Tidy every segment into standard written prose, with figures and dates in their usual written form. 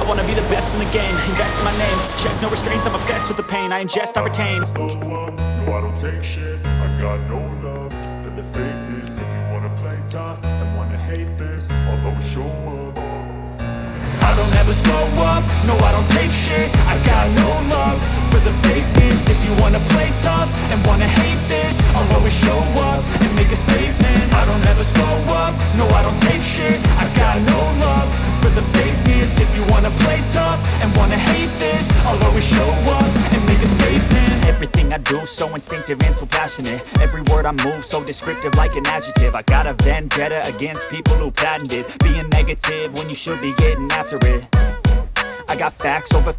I wanna be the best in the game, invest in my name, check no restraints, I'm obsessed with the pain, I ingest, I retain. Slow up, no I don't take shit, I got no love for the fakeness. If you wanna play tough and wanna hate this, I'll always show up. I don't ever slow up, no I don't take shit, I got no love for the fakeness. If you wanna play tough and wanna hate this, I'll always show up and make a statement. I don't ever slow up, no I don't take shit, I got no love for the fakeness. If you wanna play tough and wanna hate this, I'll always show up and make a statement. Everything I do so instinctive and so passionate, every word I move so descriptive like an adjective. I got a vendetta against people who patented being negative when you should be getting after it. I got facts over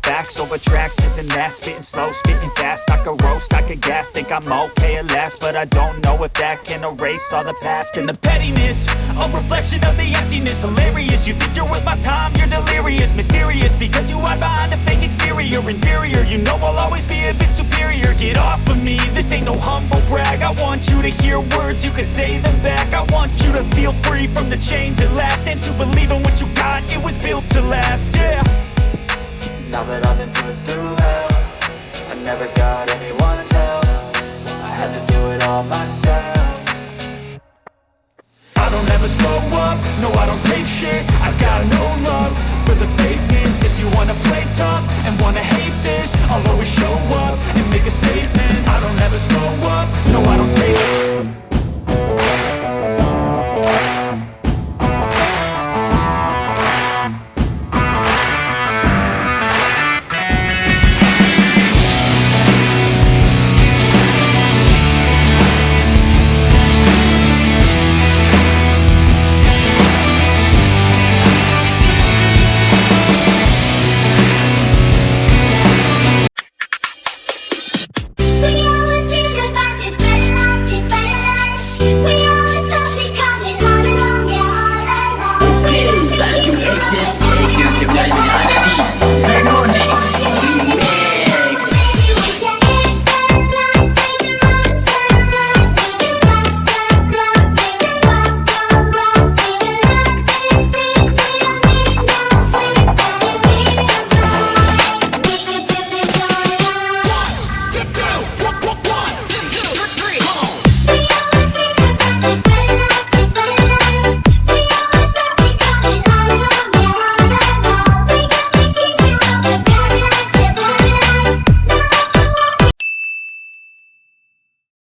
tracks, this and that, spitting slow, spitting fast. I could roast, I could gas, think I'm okay at last, but I don't know if that can erase all the past. And the pettiness, a reflection of the emptiness. Hilarious, you think you're worth my time, you're delirious. Mysterious, because you hide behind a fake exterior. Inferior, you know I'll always be a bit superior. Get off of me, this ain't no humble brag. I want you to hear words, you can say them back. I want you to feel free from the chains at last, and to believe in what you got, it was built to last, yeah. Now that I've been put through hell, I never got anyone's help, I had to do it all myself. I don't ever slow up, no I don't take shit, I got no love for the fakeness. If you wanna play tough and wanna hate this, I'll always show up and make a statement. I don't ever slow up, no I don't take shit. Exit, exit,